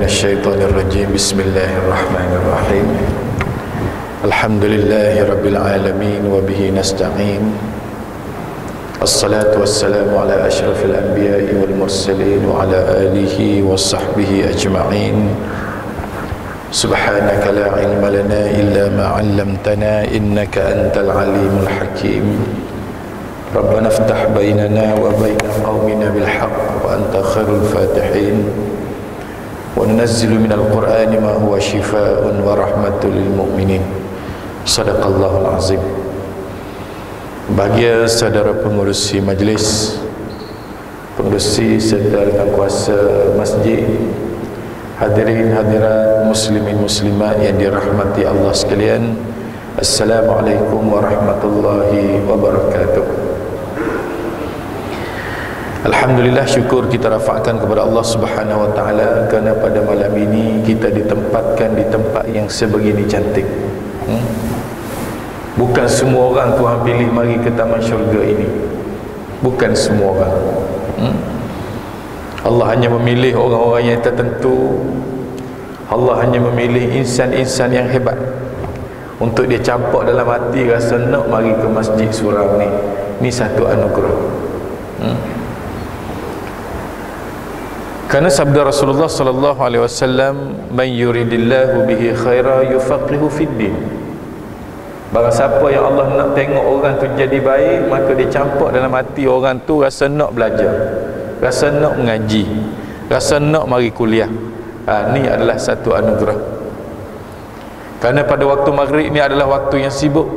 minasyaitonir rajim. Bismillahirrahmanirrahim. Alhamdulillahi rabbil alamin wa bihi nasta'in. Assalatu wassalamu ala asyrafil anbiya'i wal mursalin wa ala alihi wa sahbihi ajma'in. Subhanaka la ilma lana illa ma 'allamtana innaka antal alimul hakim. Rabbana iftah bainana wa baina qaumina bil haqq wa anta khairul fatihin. Wa nunazzilu minal qur'ani ma huwa shifaa'un wa rahmatul lil mu'minin. Shadaqallahul azim. Bahagia saudara pengurusi majlis, pengurusi serta rakan kuasa masjid, hadirin hadirat muslimin muslimat yang dirahmati Allah sekalian, Assalamualaikum warahmatullahi wabarakatuh. Alhamdulillah, syukur kita rafakkan kepada Allah Subhanahu wa taala kerana pada malam ini kita ditempatkan di tempat yang sebegini cantik. Bukan semua orang Tuhan pilih mari ke taman syurga ini. Bukan semua orang. Allah hanya memilih orang-orang yang tertentu. Allah hanya memilih insan-insan yang hebat untuk dia campak dalam hati rasa nak mari ke masjid suram ni. Ni satu anugerah. Kerana sabda Rasulullah sallallahu alaihi wasallam, "Man yuridillahu bihi khaira yufaqihu fid din." Barang siapa yang Allah nak tengok orang tu jadi baik, maka dia campak dalam hati orang tu rasa nak belajar, rasa nak mengaji, rasa nak mari kuliah. Ni adalah satu anugerah. Kerana pada waktu maghrib ni adalah waktu yang sibuk.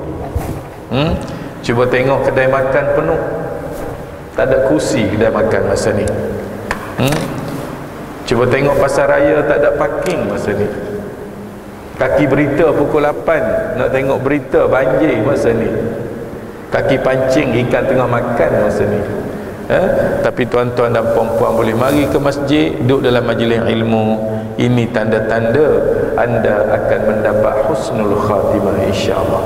Cuba tengok kedai makan penuh. Tak ada kursi kedai makan masa ni. Cuba tengok pasar raya tak ada parking masa ni. Kaki berita pukul 8 nak tengok berita banjir masa ni. Kaki pancing ikan tengah makan masa ni. Tapi tuan-tuan dan puan-puan boleh mari ke masjid, duduk dalam majlis ilmu. Ini tanda-tanda anda akan mendapat husnul khatimah, insya-Allah.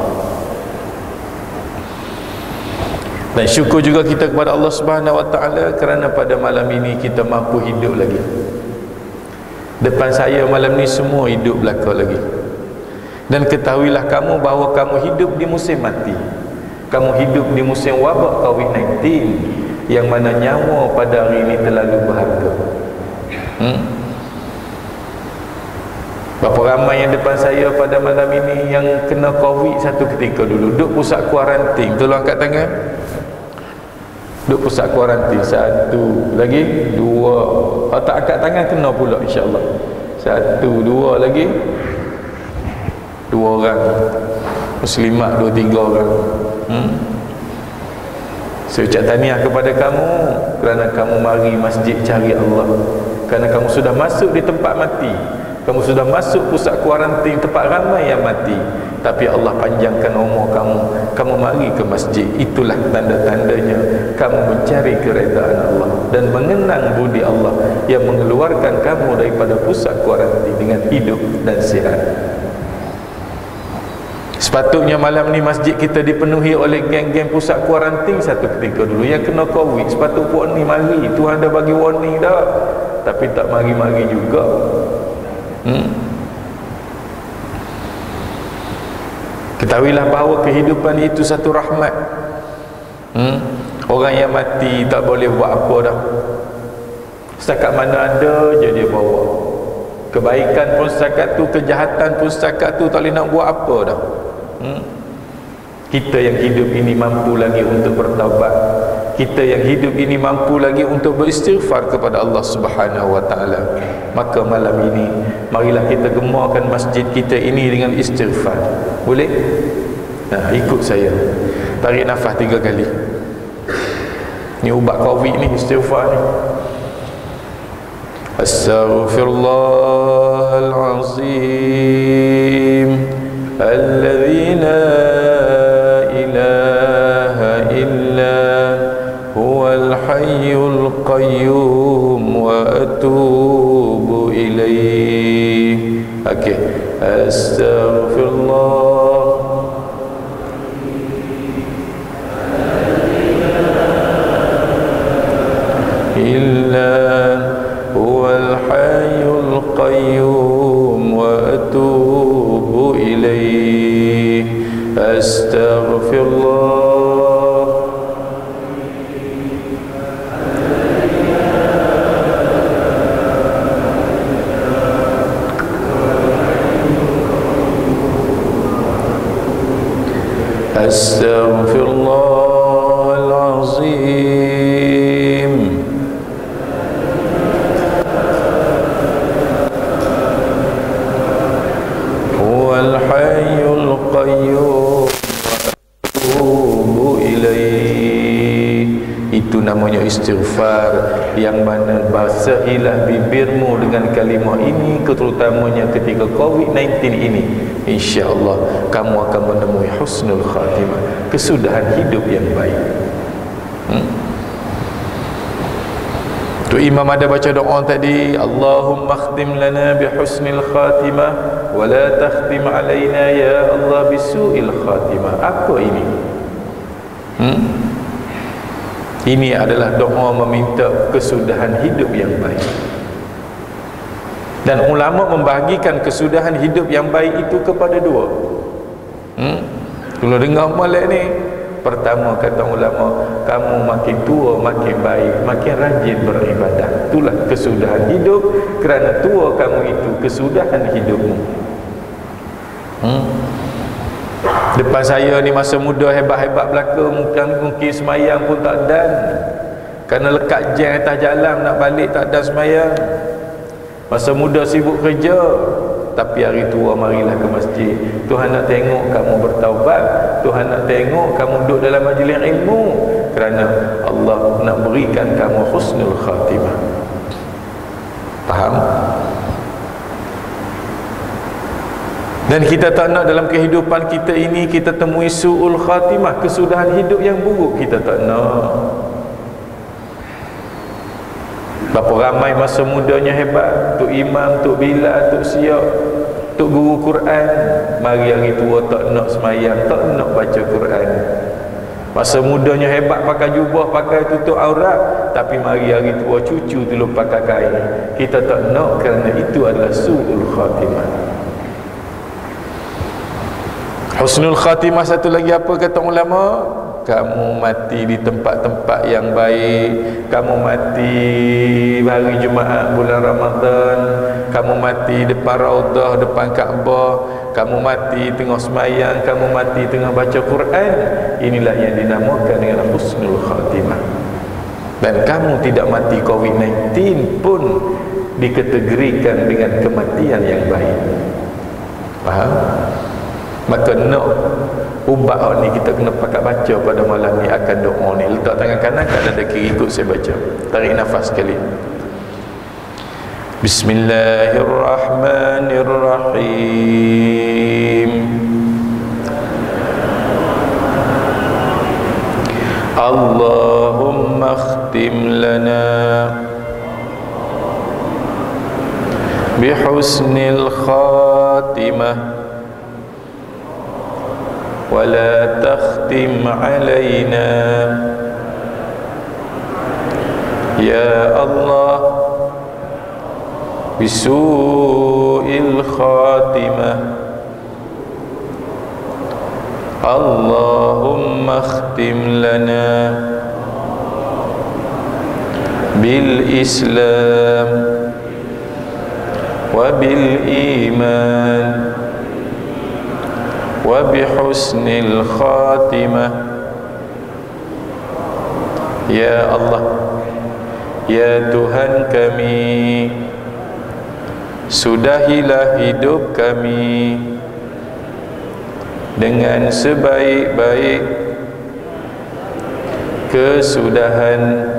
Dan syukur juga kita kepada Allah Subhanahu wa taala kerana pada malam ini kita mampu hidup lagi. Depan saya malam ni semua hidup belaka lagi. Dan ketahuilah kamu bahawa kamu hidup di musim mati. Kamu hidup di musim wabak COVID-19, yang mana nyawa pada hari ini terlalu berharga. Berapa ramai yang depan saya pada malam ini yang kena COVID satu ketika dulu, duduk pusat kuarantin. Tolong angkat tangan. Duduk pusat kuarantin. Satu lagi, dua. Kalau tak angkat tangan kena pula, insya-Allah. Satu, dua lagi. Dua orang muslimat, 2-3 orang. Saya ucap tahniah kepada kamu kerana kamu mari masjid cari Allah. Kerana kamu sudah masuk di tempat mati, kamu sudah masuk pusat kuarantin, tempat ramai yang mati, tapi Allah panjangkan umur kamu, kamu mari ke masjid. Itulah tanda-tandanya kamu mencari keredaan Allah dan mengenang budi Allah yang mengeluarkan kamu daripada pusat kuarantin dengan hidup dan sihat. Sepatutnya malam ni masjid kita dipenuhi oleh geng-geng pusat kuarantin satu ketika dulu yang kena COVID. Sepatut puan ni mari, Tuhan dah bagi warning dah, tapi tak mari-mari juga. Ketahuilah bahawa kehidupan itu satu rahmat. Orang yang mati tak boleh buat apa dah. Setakat mana ada je dia bawa. Kebaikan pun setakat tu, kejahatan pun setakat tu, tak boleh nak buat apa dah. Kita yang hidup ini mampu lagi untuk bertaubat. Kita yang hidup ini mampu lagi untuk beristighfar kepada Allah Subhanahu wa taala. Maka malam ini marilah kita gemarkan masjid kita ini dengan istighfar. Boleh? Ikut saya. Tarik nafas 3 kali. Ni ubat COVID ni, istighfar ni. Astaghfirullahalazim alladzi la ilaha illa huwal hayyul qayyum wa atubu ilaih. Okey. Astaghfirullah illa huwal hayyul qayyum وأتوب إليه أستغفر الله أستغفر الله العظيم هو الحي القيوم وأتوب إليه. Itu namanya istighfar, yang mana basahilah bibirmu dengan kalimah ini, terutamanya ketika COVID-19 ini. InsyaAllah kamu akan menemui husnul khatimah, kesudahan hidup yang baik. Tu Imam ada baca doa tadi, Allahumma khtim lana bi husnil khatimah wa la takhtim alaina ya Allah bisu'il khatimah. Apa ini? Ini adalah doa meminta kesudahan hidup yang baik. Dan ulama membahagikan kesudahan hidup yang baik itu kepada dua. Kalau dengar molek ni, pertama kata ulama, kamu makin tua makin baik, makin rajin beribadah. Itulah kesudahan hidup, kerana tua kamu itu kesudahan hidupmu. Depan saya ni masa muda hebat-hebat belaka, mungkin semayang pun tak dan, kerana lekat jam atas jalan nak balik tak dan semayang. Masa muda sibuk kerja, tapi hari tua marilah ke masjid. Tuhan nak tengok kamu bertaubat, Tuhan nak tengok kamu duduk dalam majlis ilmu, kerana Allah nak berikan kamu husnul khatimah. Faham? Dan kita tak nak dalam kehidupan kita ini kita temui su'ul khatimah, kesudahan hidup yang buruk. Kita tak nak. Berapa ramai masa mudanya hebat, Tok Imam, Tok Bilal, Tok Siap, Tok Guru Quran, mari hari tua tak nak semayang, tak nak baca Quran. Masa mudanya hebat pakai jubah, pakai tutup aurat, tapi mari hari tua cucu dulu pakai kain. Kita tak nak, kerana itu adalah su'ul khatimah. Husnul khatimah satu lagi apa kata ulama? Kamu mati di tempat-tempat yang baik, kamu mati hari Jumaat bulan Ramadan, kamu mati depan Raudah, depan Kaabah, kamu mati tengah semayang, kamu mati tengah baca Quran. Inilah yang dinamakan dengan husnul khatimah. Dan kamu tidak mati COVID-19 pun dikategorikan dengan kematian yang baik. Faham? Maka nak ubat ni kita kena pakai baca pada malam ni, akan doa ni. Letak tangan kanan kat dada kiri, ikut saya baca. Tarik nafas sekali. Bismillahirrahmanirrahim. Allahumma khtim lana bihusnil khatimah ولا تختم علينا يا الله بسوء الخاتمة اللهم اختم لنا بالإسلام وبالإيمان وبحسن الخاتمة Ya Allah, Ya Tuhan kami, sudahilah hidup kami dengan sebaik-baik kesudahan.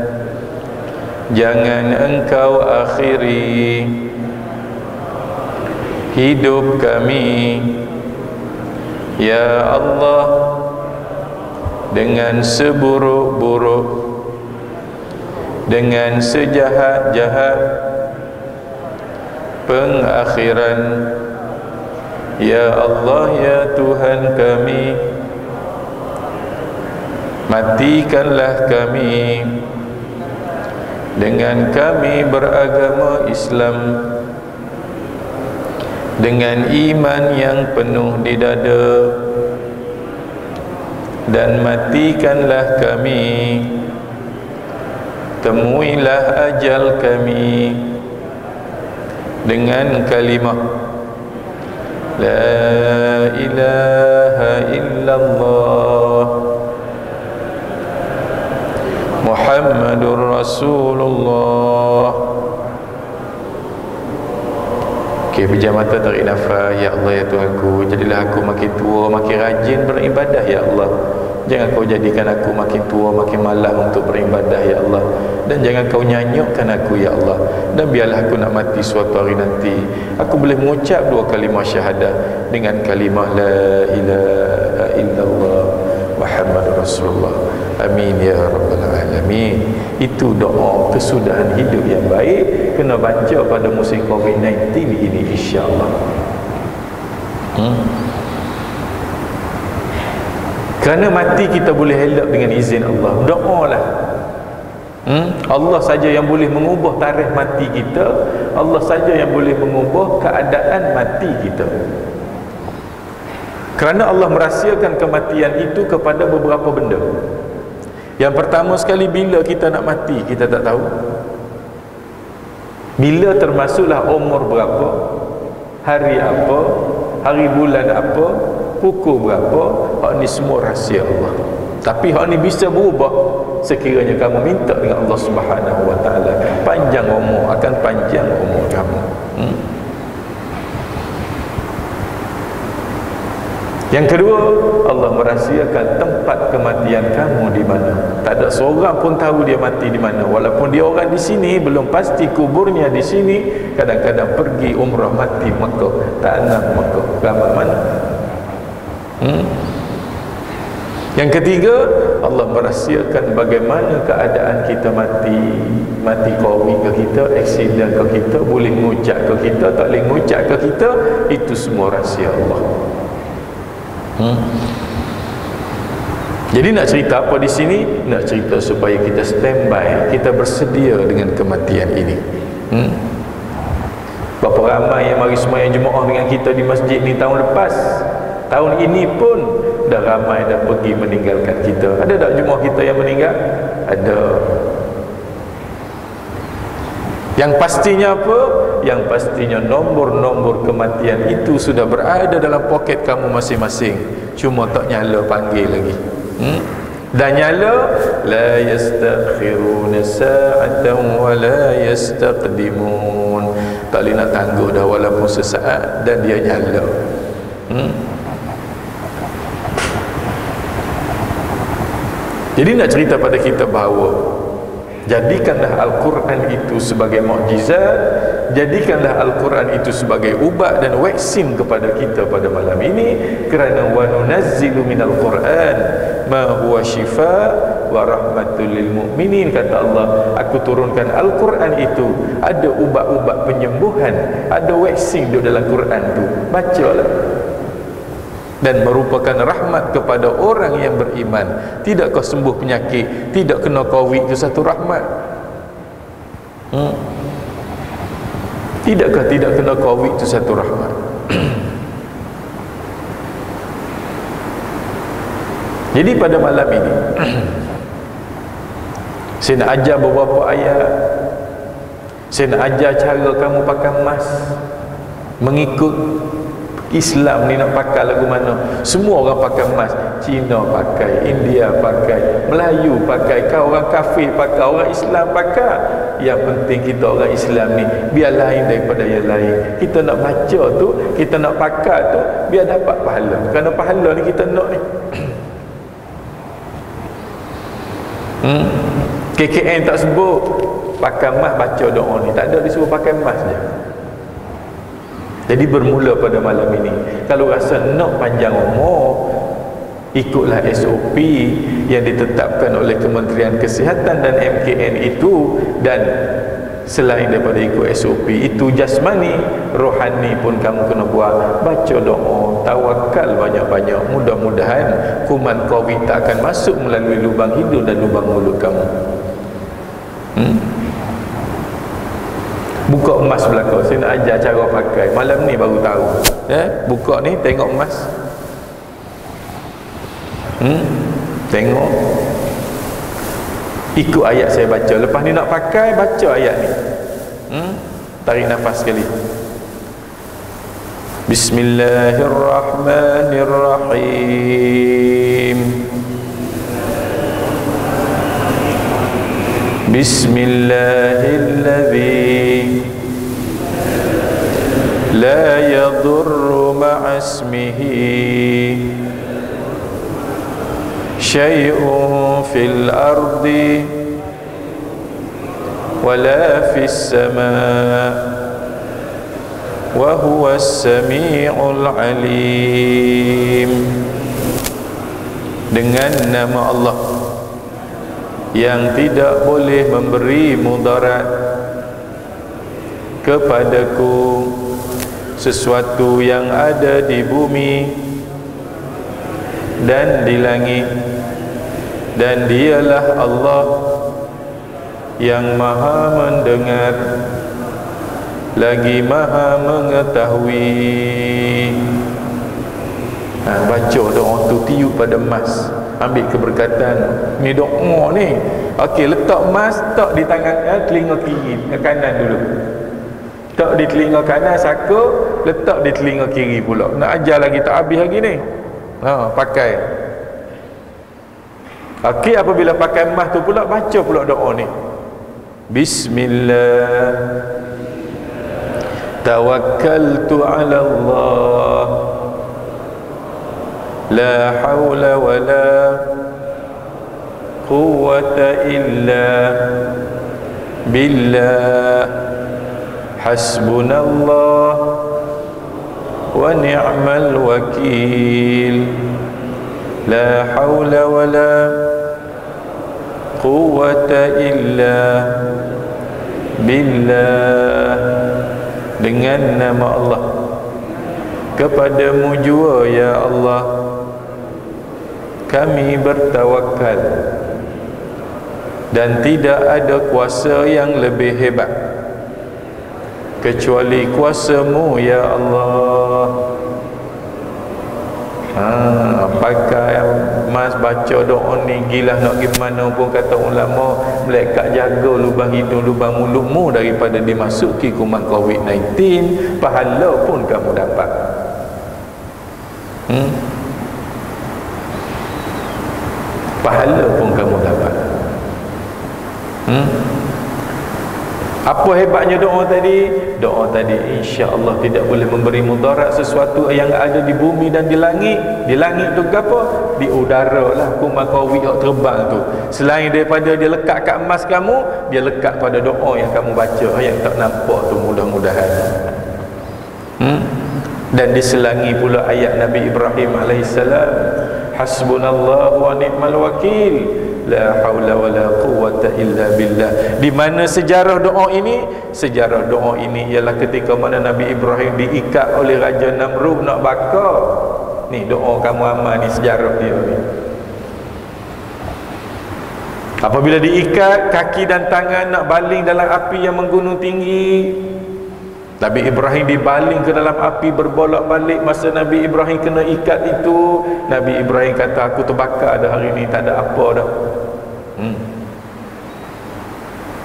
Jangan Engkau akhiri hidup kami, Ya Allah, dengan seburuk-buruk, dengan sejahat-jahat pengakhiran. Ya Allah, Ya Tuhan kami, matikanlah kami dengan kami beragama Islam, dengan iman yang penuh di dada, dan matikanlah kami, temuilah ajal kami dengan kalimah la ilaha illallah Muhammadur Rasulullah. Okey, pejam mata, tarik nafas. Ya Allah, ya Tuhanku, jadilah aku makin tua makin rajin beribadah ya Allah. Jangan kau jadikan aku makin tua makin malas untuk beribadah ya Allah. Dan jangan kau nyanyukkan aku ya Allah. Dan biarlah aku nak mati suatu hari nanti, aku boleh mengucap 2 kalimah syahadah dengan kalimah la ilaha illallah Muhammadur Rasulullah. Amin ya rabbal alamin. Itu doa kesudahan hidup yang baik, kena baca pada musim COVID-19 ini insya-Allah. Kerana mati kita boleh elak dengan izin Allah. Doalah. Allah saja yang boleh mengubah tarikh mati kita. Allah saja yang boleh mengubah keadaan mati kita. Kerana Allah merahsiakan kematian itu kepada beberapa benda. Yang pertama sekali, bila kita nak mati kita tak tahu. Bila termasuklah umur berapa, hari apa, hari bulan apa, pukul berapa. Hak ni semua rahsia Allah. Tapi hak ni bisa berubah sekiranya kamu minta dengan Allah Subhanahu wa taala. Panjang umur, akan panjang umur kamu. Yang kedua, Allah merahsiakan tempat kematian kamu di mana. Tak ada seorang pun tahu dia mati di mana. Walaupun dia orang di sini, belum pasti kuburnya di sini. Kadang-kadang pergi umrah mati Mekah, tanah Mekah, ramai mana. Yang ketiga, Allah merahsiakan bagaimana keadaan kita mati. Mati COVID ke kita, aksiden ke kita, boleh ngucap ke kita, tak boleh ngucap ke kita. Itu semua rahsia Allah. Jadi nak cerita apa di sini? Nak cerita supaya kita standby, kita bersedia dengan kematian ini. Berapa ramai yang mari sembahyang Jumaat dengan kita di masjid ni tahun lepas. Tahun ini pun dah ramai dah pergi meninggalkan kita. Ada tak Jumaat kita yang meninggal? Ada. Yang pastinya apa? Yang pastinya nombor-nombor kematian itu sudah berada dalam poket kamu masing-masing. Cuma tak nyala panggil lagi. Dan nyala, la yastakhiruna sa'atan wa la yastaqdimun. Tak boleh nak tangguh dah walaupun sesaat, dan dia nyala. Jadi nak cerita pada kita bahawa jadikanlah Al-Quran itu sebagai mukjizat, jadikanlah Al-Quran itu sebagai ubat dan vaksin kepada kita pada malam ini. Kerana wa nunazzilu minal Quran ma huwa shifa wa rahmatul lil mu'minin, kata Allah, aku turunkan Al-Quran itu ada ubat-ubat penyembuhan, ada vaksin di dalam Quran tu. Bacalah. Dan merupakan rahmat kepada orang yang beriman. Tidak kau sembuh penyakit, tidak kena COVID, itu satu rahmat. Tidakkah tidak kena COVID itu satu rahmat? Jadi pada malam ini saya nak ajar beberapa ayat. Saya nak ajar cara kamu pakai mask mengikut Islam ni. Nak pakai lagu mana? Semua orang pakai mask. Cina pakai, India pakai, Melayu pakai, kau orang kafir pakai, orang Islam pakai. Yang penting kita orang Islam ni biar lain daripada yang lain. Kita nak baca tu, kita nak pakai tu biar dapat pahala. Kerana pahala ni kita nak ni. KKN tak sebut pakai mask baca doa ni, tak ada, disuruh pakai mask je. Jadi bermula pada malam ini, kalau rasa nak panjang umur, ikutlah SOP yang ditetapkan oleh Kementerian Kesihatan dan MKN itu. Dan selain daripada ikut SOP itu jasmani, rohani pun kamu kena buat. Baca doa, tawakal banyak-banyak. Mudah-mudahan kuman COVID tak akan masuk melalui lubang hidung dan lubang mulut kamu. Buka emas belakang. Saya nak ajar cara pakai. Malam ni baru tahu. Buka ni tengok emas. Tengok. Ikut ayat saya baca. Lepas ni nak pakai, baca ayat ni. Tarik nafas sekali. Bismillahirrahmanirrahim. Bismillahilladzi la yadurru ma'asmihi syai'un fil ardi wala fis sama' wa huwas sami'ul alim. Dengan nama Allah yang tidak boleh memberi mudarat kepadaku sesuatu yang ada di bumi dan di langit, dan dialah Allah yang maha mendengar lagi maha mengetahui. Baca doa tu, tiup pada emas, ambil keberkatan. Ni doa ni. Okey, letak emas, tak di tangan telinga kiri, kanan dulu. Tak di telinga kanan saka, letak di telinga kiri pula. Nak ajar lagi, tak habis lagi ni. Pakai. Okey, apabila pakai emas tu pula, baca pula doa ni. Bismillah tawakkaltu ala Allah la hawla wa la quwwata illa billah hasbunallah wa ni'mal wakil la hawla wa la quwwata illa billah. Dengan nama Allah, kepadamu jua ya Allah kami bertawakal, dan tidak ada kuasa yang lebih hebat kecuali kuasamu ya Allah. Pakai emas, baca doa ni, gila nak pergi mana pun kata ulama, malaikat jaga lubang hidung, lubang mulutmu daripada dimasuki kuman COVID-19, pahala pun kamu dapat. Pahala pun kamu dapat. Apa hebatnya doa tadi? Doa tadi insya-Allah tidak boleh memberi mudarat sesuatu yang ada di bumi dan di langit. Di langit tu apa? Di udara lah kuman COVID yang terbang tu. Selain daripada dia lekat kat emas kamu, dia lekat pada doa yang kamu baca yang tak nampak tu, mudah-mudahan. Dan diselangi pula ayat Nabi Ibrahim alaihissalam, hasbunallahu wa ni'mal wakil la haula wa la quwwata illa billah. Di mana sejarah doa ini? Sejarah doa ini ialah ketika mana Nabi Ibrahim diikat oleh Raja Namrud nak bakar. Ni doa kamu amal ni, sejarah dia ni. Apabila diikat kaki dan tangan nak baling dalam api yang menggunung tinggi, Nabi Ibrahim dibaling ke dalam api berbolak-balik. Masa Nabi Ibrahim kena ikat itu, Nabi Ibrahim kata, aku terbakar dah hari ni, tak ada apa dah.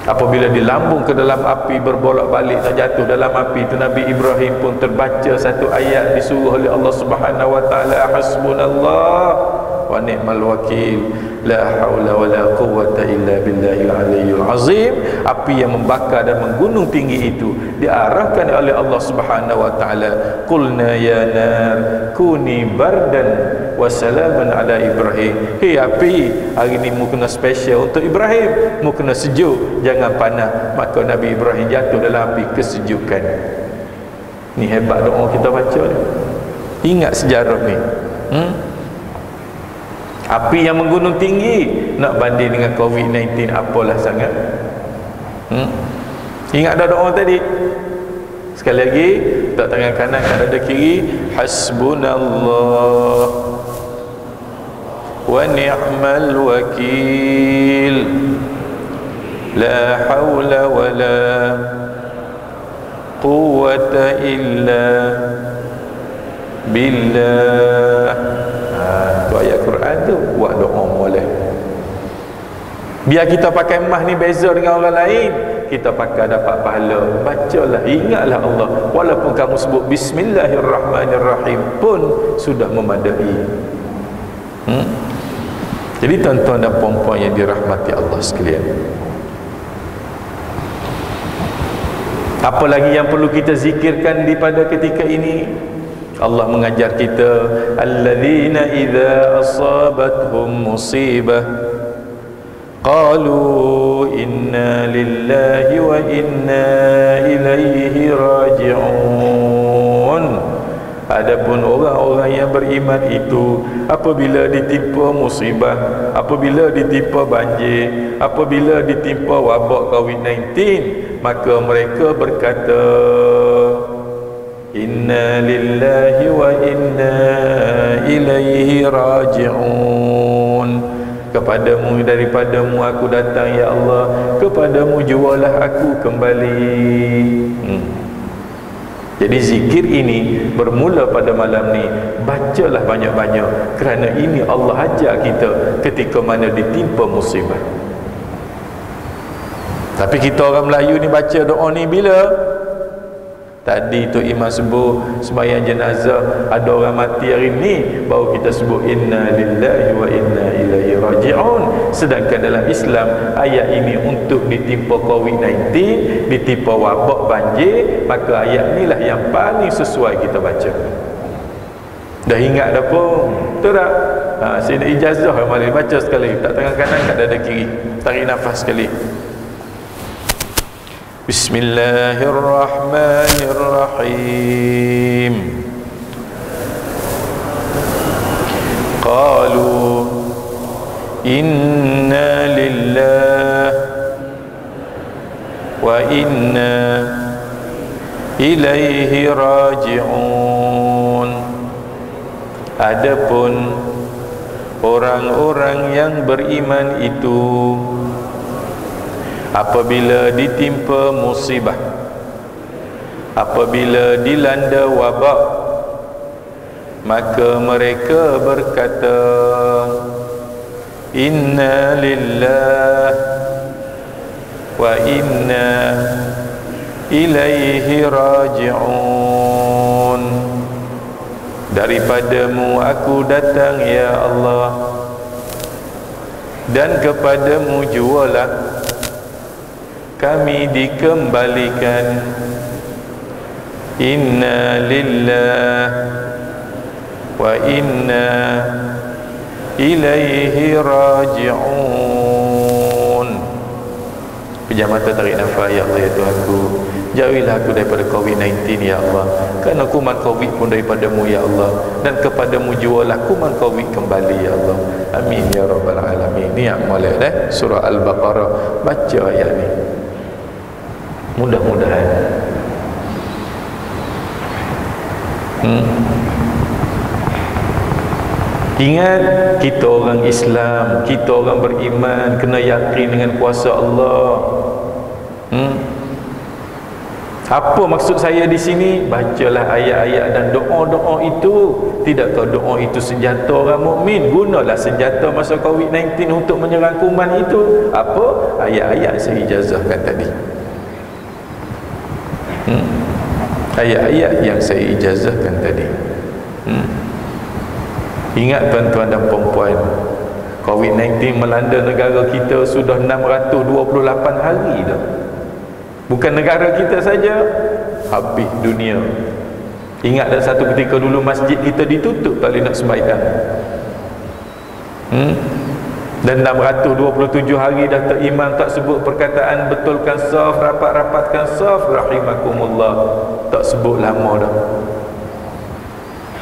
Apabila dilambung ke dalam api berbolak-balik nak jatuh dalam api itu, Nabi Ibrahim pun terbaca satu ayat disuruh oleh Allah Subhanahu wa taala, hasbunallah wa ni'mal wakil la haula wa la quwwata illa billahil aliyyil azim. Api yang membakar dan menggunung tinggi itu diarahkan oleh Allah Subhanahu wa taala, qulna ya nar kuni bardan wa salaman ala Ibrahim. Hei api, hari ni mu kena special untuk Ibrahim, mu kena sejuk, jangan panas. Maka Nabi Ibrahim jatuh dalam api kesejukan. Ni hebat doa kita baca ni. Ingat sejarah ni. Api yang menggunung tinggi nak banding dengan COVID-19 apalah sangat. Ingat dah doa tadi. Sekali lagi, tak tangan kanan kat dada kiri, hasbunallah wa ni'mal wakil la haula wa la quwwata illa billah. Tu ayat Quran tu, buat doa boleh. Biar kita pakai mah ni beza dengan orang lain, kita pakai dapat pahala. Bacalah, ingatlah Allah. Walaupun kamu sebut Bismillahirrahmanirrahim pun sudah memadai. Jadi tuan-tuan dan puan-puan yang dirahmati Allah sekalian, apa lagi yang perlu kita zikirkan di pada ketika ini? Allah mengajar kita, alladzina idza asabathum musibah qalu inna lillahi wa inna ilaihi raji'un. Adapun orang-orang yang beriman itu, apabila ditimpa musibah, apabila ditimpa banjir, apabila ditimpa wabak COVID-19, maka mereka berkata, inna lillahi wa inna ilaihi raji'un. Kepadamu, daripadamu aku datang ya Allah, kepadamu jualah aku kembali. Jadi zikir ini bermula pada malam ni. Bacalah banyak-banyak, kerana ini Allah ajar kita ketika mana ditimpa musibah. Tapi kita orang Melayu ni baca doa ni bila? Tadi tu imam sebut sembahyang jenazah, ada orang mati hari ni, baru kita sebut inna lillahi wa inna ilaihi raji'un. Sedangkan dalam Islam, ayat ini untuk ditimpa COVID-19, ditimpa wabak banjir, maka ayat inilah yang paling sesuai kita baca. Dah ingat dah pun, betul tak? Saya nak ijazah mari baca sekali, tak tangan kanan kat dada kiri, tarik nafas sekali. Bismillahirrahmanirrahim. Qalu inna lillahi wa inna ilaihi raji'un. Adapun orang-orang yang beriman itu, apabila ditimpa musibah, apabila dilanda wabak, maka mereka berkata, inna lillahi wa inna ilaihi raji'un. Daripadamu aku datang ya Allah, dan kepadamu jualah kami dikembalikan. Inna lillahi wa inna ilaihi raji'un. Pejam mata, tarik nafas. Ya Allah, ya Tuhanku, jauhilah aku daripada COVID-19 ya Allah, kerana kuman COVID pun daripadamu ya Allah, dan kepadamu jualah kuman COVID kembali ya Allah. Amin ya rabbal alamin. Ni yang molek surah Al-Baqarah. Baca ayat ni, mudah-mudahan ingat, kita orang Islam, kita orang beriman, kena yakin dengan kuasa Allah. Apa maksud saya di sini? Bacalah ayat-ayat dan doa-doa itu. Tidakkah doa itu senjata orang mukmin? Gunalah senjata masa COVID-19 untuk menyerang kuman itu. Apa? Ayat-ayat saya ijazahkan tadi. Ayat-ayat yang saya ijazahkan tadi. Ingat tuan-tuan dan puan-puan, COVID-19 melanda negara kita sudah 628 hari dah. Bukan negara kita saja, habis dunia. Ingat dah satu ketika dulu masjid kita ditutup, tak boleh nak sembahyang. Dan 627 hari dah terimam tak sebut perkataan betulkan saf, rapat-rapatkan saf, rahimakumullah, tak sebut lama dah.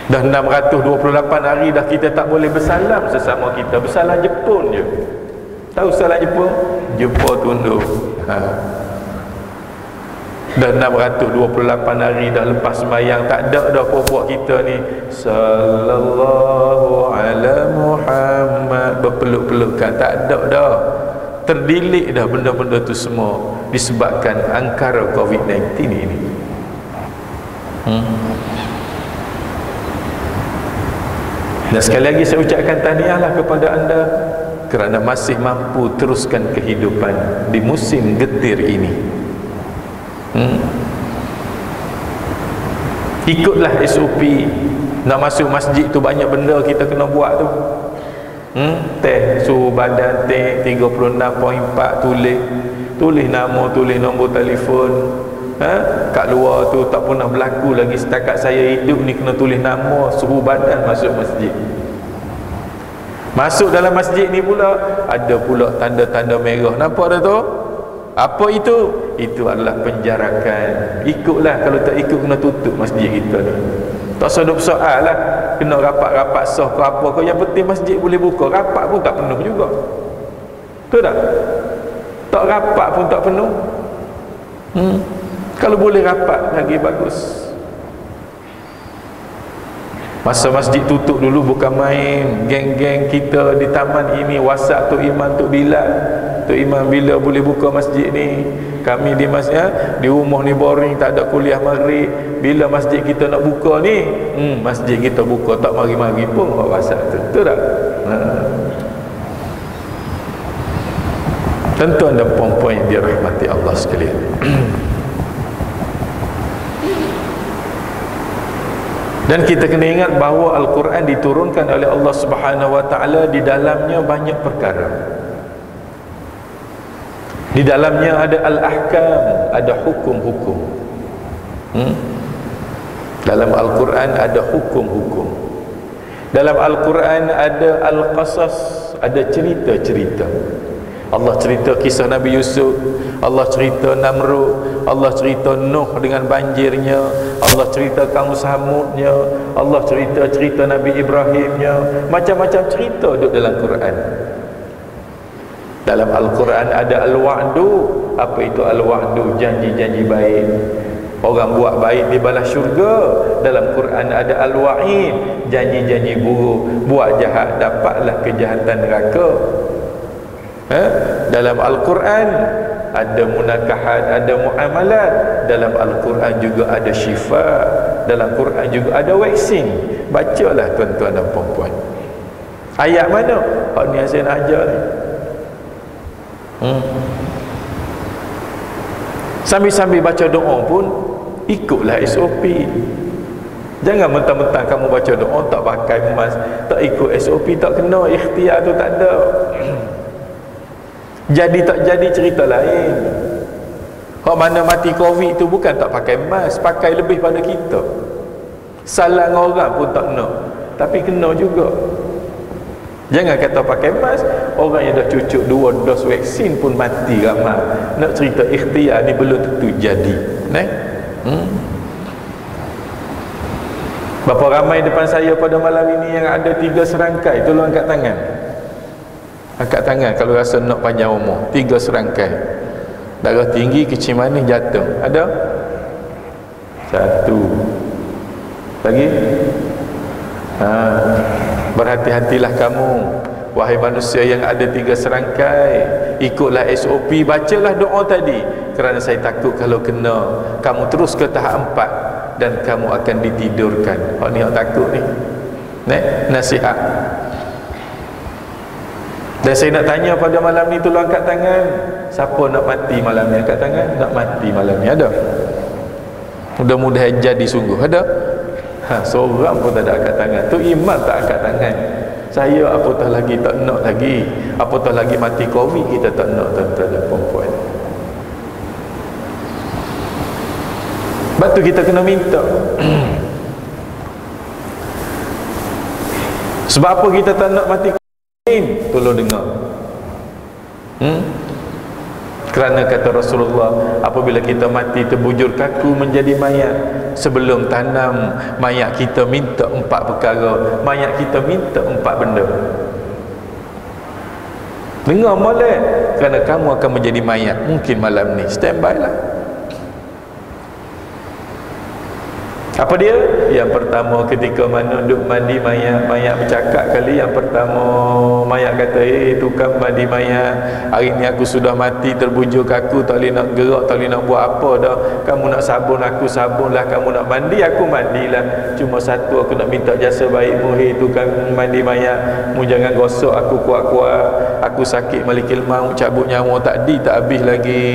Dah 628 hari dah kita tak boleh bersalam sesama kita. Bersalam Jepun je. Tahu salam Jepun? Jepun tunduk. Dah 628 hari dah lepas sembahyang, tak ada dah puak-puak kita ni sallallahu ala Muhammad berpeluk-pelukan, tak ada dah. Terdilik dah benda-benda tu semua disebabkan angkara COVID-19 ini. Dan sekali lagi saya ucapkan tahniahlah kepada anda kerana masih mampu teruskan kehidupan di musim getir ini. Ikutlah SOP. Nak masuk masjid tu banyak benda kita kena buat tu. Teh suhu badan, teh 36.4, tulis nama, tulis nombor telefon. Kat luar tu tak pernah berlaku lagi setakat saya hidup ni kena tulis nama, suhu badan masuk masjid. Masuk dalam masjid ni pula ada pula tanda-tanda merah. Nampak dah tu? Apa itu? Itu adalah penjarakan. Ikutlah, kalau tak ikut kena tutup masjid kita ni. Tak sedap soal lah kena rapat-rapat sah ke apa ke, yang penting masjid boleh buka. Rapat pun tak penuh juga. Betul tak? Tak rapat pun tak penuh. Kalau boleh rapat lagi bagus. Masa masjid tutup dulu bukan main. Geng-geng kita di taman ini WhatsApp Tok Iman, Tok Bilal. Tok Iman, bila boleh buka masjid ni? Kami di masjid, di rumah ni boring, tak ada kuliah maghrib. Bila masjid kita nak buka ni, masjid kita buka, tak mari-mari pun buat WhatsApp tu. Betul tak? Tuan-tuan dan puan-puan yang dirahmati Allah sekalian. Dan kita kena ingat bahawa Al-Quran diturunkan oleh Allah Subhanahu Wa Taala, di dalamnya banyak perkara. Di dalamnya ada al-ahkam, ada hukum-hukum. Dalam Al-Quran ada hukum-hukum. Dalam Al-Quran ada al-qasas, ada cerita-cerita. Allah cerita kisah Nabi Yusuf, Allah cerita Namrud, Allah cerita Nuh dengan banjirnya, Allah cerita kaum Samudnya, Allah cerita Nabi Ibrahimnya. Macam-macam cerita duduk dalam Quran. Dalam Al-Quran ada al-wa'du. Apa itu al-wa'du? Janji-janji baik. Orang buat baik dibalas syurga. Dalam Quran ada al-wa'id, janji-janji buruk. Buat jahat dapatlah kejahatan neraka. Dalam Al-Quran ada munakahat, ada muamalat. Dalam Al-Quran juga ada syifa. Dalam Quran juga ada vaksin. Bacalah tuan-tuan dan puan-puan. Ayat mana? Hak ni yang saya nak ajar ni. Sambil-sambil baca doa pun ikutlah SOP. Jangan mentang-mentang kamu baca doa tak pakai emas, tak ikut SOP, tak kena. Ikhtiar tu tak ada. Jadi tak jadi cerita lain. Hak mana mati Covid tu bukan tak pakai emas, pakai lebih pada kita. Salah orang pun tak nak, tapi kena juga. Jangan kata pakai emas, orang yang dah cucuk 2 dos vaksin pun mati ramai. Nak cerita ikhtiar ni belum tentu jadi. Berapa ramai depan saya pada malam ini yang ada 3 serangkai? Tolong angkat tangan. Angkat tangan kalau rasa nak panjang umur. 3 serangkai. Darah tinggi, kecil manis, jatuh. Ada? 1. Lagi? Berhati-hatilah kamu, wahai manusia yang ada 3 serangkai. Ikutlah SOP, bacalah doa tadi. Kerana saya takut kalau kena, kamu terus ke tahap 4 dan kamu akan ditidurkan. Oh ni yang takut ni. Nasihat. Dan saya nak tanya pada malam ni, tolong angkat tangan. Siapa nak mati malam ni? Angkat tangan. Nak mati malam ni, ada? Mudah-mudahan jadi sungguh. Ada? Seorang pun tak ada angkat tangan. Tu Imam tak angkat tangan. Saya apatah lagi tak nak lagi. Apatah lagi mati Covid kita tak nak, tuan-tuan dan puan-puan. Sebab tu kita kena minta. Sebab apa kita tak nak mati Covid? Tolong dengar. Kerana kata Rasulullah, apabila kita mati terbujur kaku menjadi mayat, sebelum tanam mayat kita minta 4 perkara. Mayat kita minta 4 benda. Dengar molek, kerana kamu akan menjadi mayat mungkin malam ni. Stand by lah. Apa dia? Yang pertama, ketika mana duk mandi mayat, mayat bercakap kali. Yang pertama, mayat kata, tukang mandi mayat, hari ni aku sudah mati, terbujur kaku, tak boleh nak gerak, tak boleh nak buat apa dah. Kamu nak sabun aku, sabunlah. Kamu nak mandi aku, mandilah. Cuma satu aku nak minta jasa baikmu, tukang mandi mayat, mu jangan gosok aku kuat-kuat. Aku sakit malikil maut, cabut nyawa tak habis lagi.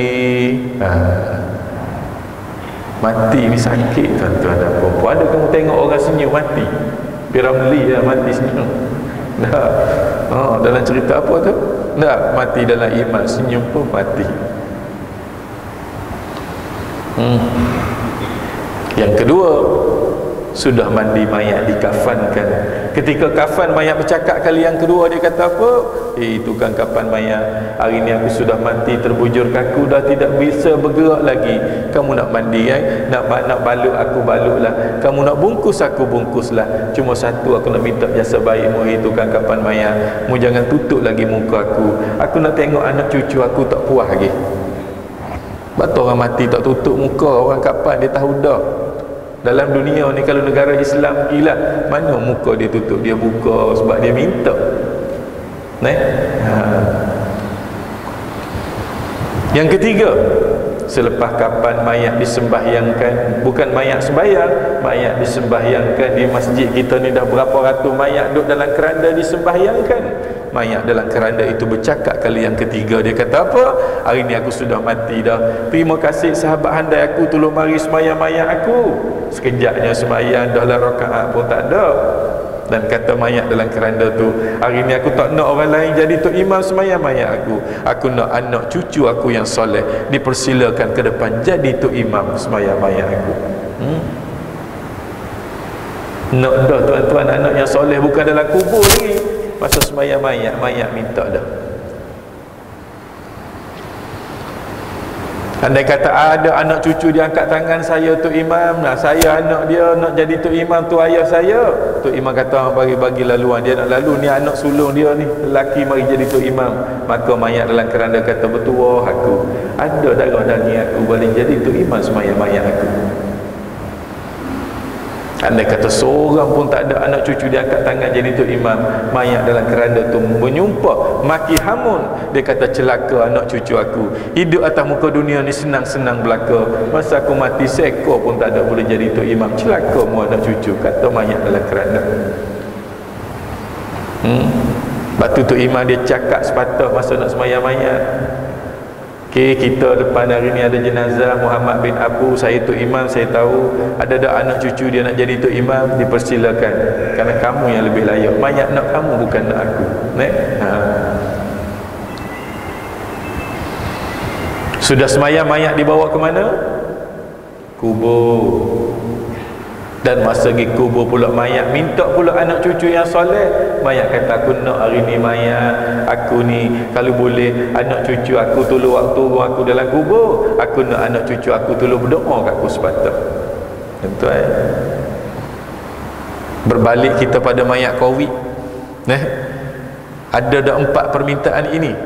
Mati ni sakit, tuan-tuan dan puan-puan. Ada kamu tengok orang senyum mati? Piramli lah mati senyum. Tak. Dalam cerita apa tu? Tak. Mati dalam iman, senyum pun mati. Yang kedua, sudah mandi mayat, dikafankan. Ketika kafan mayat bercakap kali yang kedua, dia kata apa? Tukang kafan mayat, hari ni aku sudah mati, terbujur kaku, dah tidak bisa bergerak lagi. Kamu nak mandi nak balut aku, balutlah. Kamu nak bungkus aku, bungkuslah. Cuma satu aku nak minta jasa baikmu, tukang kafan mayat, mu jangan tutup lagi muka aku. Aku nak tengok anak cucu aku, tak puas lagi. Betul orang mati tak tutup muka, orang kafan dia tahu dah. Dalam dunia ni kalau negara Islam gila, mana muka dia tutup, dia buka sebab dia minta. Yang ketiga, selepas kapan mayat disembahyangkan, bukan mayat sembahyang, mayat disembahyangkan di masjid kita ni. Dah berapa ratus mayat duduk dalam keranda disembahyangkan. Mayat dalam keranda itu bercakap kali yang ketiga. Dia kata apa? Hari ni aku sudah mati dah. Terima kasih sahabat handai aku, tolong mari semayang mayat aku. Sekejapnya semayang, dahlah rakaat pun tak ada. Dan kata mayat dalam keranda tu, hari ni aku tak nak orang lain jadi tok imam semayang mayat aku. Aku nak anak cucu aku yang soleh dipersilakan ke depan jadi tok imam semayang mayat aku. Nak dah tuan-tuan, anak yang soleh bukan dalam kubur lagi. Masa semayang mayat, mayat minta dah. Andai kata ada anak cucu dia angkat tangan, saya tok imam, saya anak dia nak jadi tok imam, tu ayah saya. Tok imam kata bagi laluan, dia nak lalu, ni anak sulung dia ni, lelaki mari jadi tok imam. Maka mayat dalam keranda kata, betul aku, ada darah daging aku, boleh jadi tok imam semayang mayat aku. Andai kata seorang pun tak ada anak cucu dia angkat tangan jadi tok imam, mayat dalam keranda tu menyumpah, maki hamun. Dia kata, celaka anak cucu aku, hidup atas muka dunia ni senang-senang belaka, masa aku mati seekor pun tak ada boleh jadi tok imam. Celaka mu anak cucu, kata mayat dalam keranda. Batu tok imam dia cakap sepatah masa nak semayang mayat. Kita depan hari ni ada jenazah Muhammad bin Abu, saya tok imam, saya tahu ada anak cucu dia nak jadi tok imam, dipersilakan, kerana kamu yang lebih layak. Mayat nak kamu, bukan nak aku. Sudah semayang mayat dibawa ke mana? Kubur. Dan masa pergi kubur pula mayat minta pula anak cucu yang soleh. Mayat kata, aku nak hari ni mayat aku ni, kalau boleh anak cucu aku tolong waktu aku dalam kubur, aku nak anak cucu aku tolong berdoa kat aku sepatah. Tentu berbalik kita pada mayat Covid, ada dah 4 permintaan ini?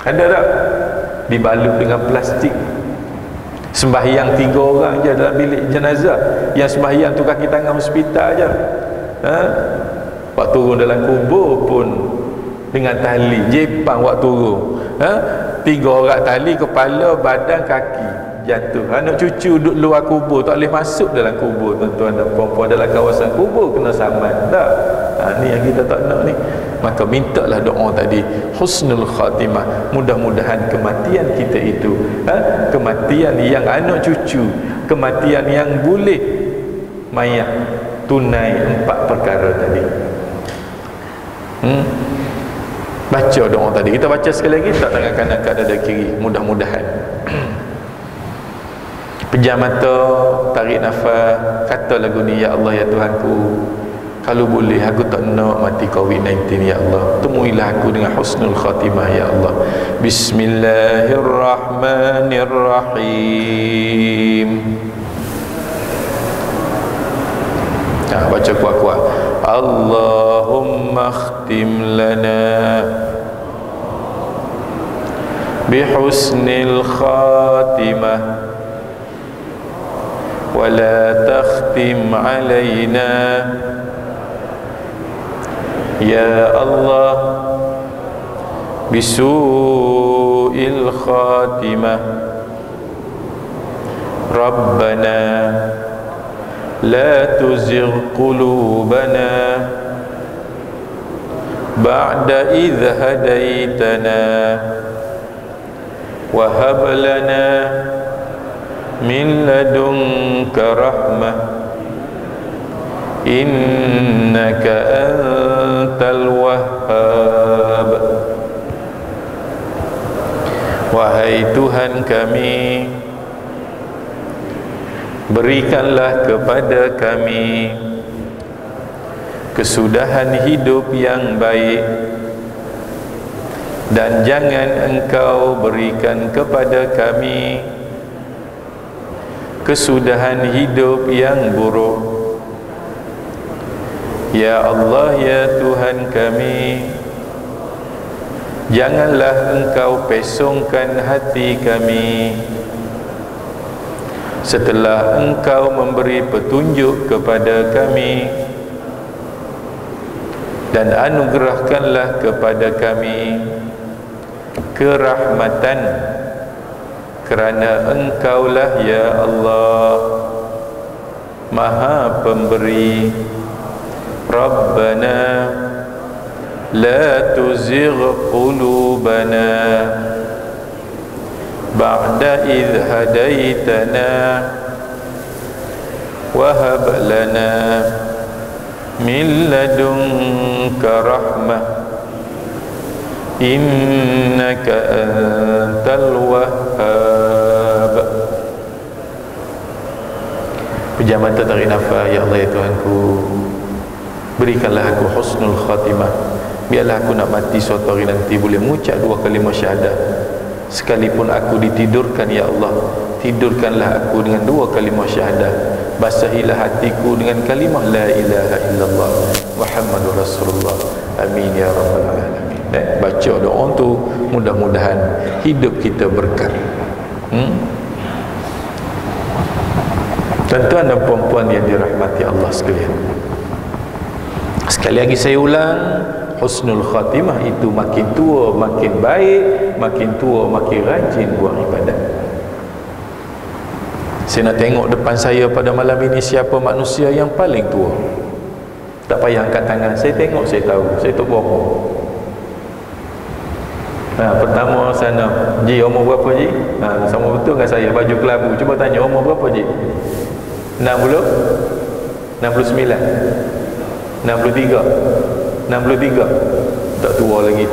Ada tak? Dibalut dengan plastik. Sembahyang 3 orang je dalam bilik jenazah. Yang sembahyang tu kaki tangan hospital je. Waktu turun dalam kubur pun dengan tali jepang waktu turun. 3 orang tali, kepala, badan, kaki, jatuh. Anak cucu duduk luar kubur, tak boleh masuk dalam kubur. Tuan-tuan dan puan-puan, dalam kawasan kubur kena saman. Tak. Ni yang kita tak nak ni. Maka mintalah doa tadi, husnul khatimah, mudah-mudahan kematian kita itu kematian yang anak cucu, kematian yang boleh mayat tunai 4 perkara tadi. Baca doa tadi, kita baca sekali lagi, tak tangan kanan kat dada kiri, mudah-mudahan. Pejam mata, tarik nafas, kata lagu ni, ya Allah ya Tuhanku, kalau boleh aku tak nak mati COVID-19 ya Allah, temuilah aku dengan husnul khatimah ya Allah. Bismillahirrahmanirrahim. Baca kuat-kuat. Allahumma khtim lana bihusnil khatimah ولا تختم علينا يا الله بسوء الخاتمة ربنا لا تزغ قلوبنا بعد إذ هديتنا وهب لنا من لدنك رحمة إنك أنت الوهاب. Wahai Tuhan kami, berikanlah kepada kami kesudahan hidup yang baik, dan jangan Engkau berikan kepada kami kesudahan hidup yang buruk. Ya Allah, ya Tuhan kami, janganlah Engkau pesongkan hati kami setelah Engkau memberi petunjuk kepada kami, dan anugerahkanlah kepada kami kerahmatan, kerana Engkaulah ya Allah Maha Pemberi. Rabbana la tuzigh qulubana ba'da idh hadaitana wa hab lana min ladunka rahmah innaka antal wahhab. Pejam mata, tarik nafas. Ya Allah, ya Tuhanku, berikanlah aku husnul khatimah. Biarlah aku nak mati suatu hari nanti boleh mengucap dua kalimah syahadah. Sekalipun aku ditidurkan, ya Allah, tidurkanlah aku dengan dua kalimah syahadah. Basahilah hatiku dengan kalimah la ilaha illallah Muhammadur Rasulullah. Amin ya rabbal alamin. Baca doa tu, mudah-mudahan hidup kita berkah. Tuan-tuan dan puan-puan yang dirahmati Allah sekalian, sekali lagi saya ulang, husnul khatimah itu makin tua makin baik, makin tua makin rajin buat ibadat. Saya nak tengok depan saya pada malam ini siapa manusia yang paling tua. Tak payah angkat tangan, saya tengok, saya tahu, saya tak bohong. Pertama sana, Ji, umur berapa Ji? Sama betul dengan saya, baju kelabu. Cuba tanya, umur berapa Ji? 60? 69? 63? 63? Tak tua lagi.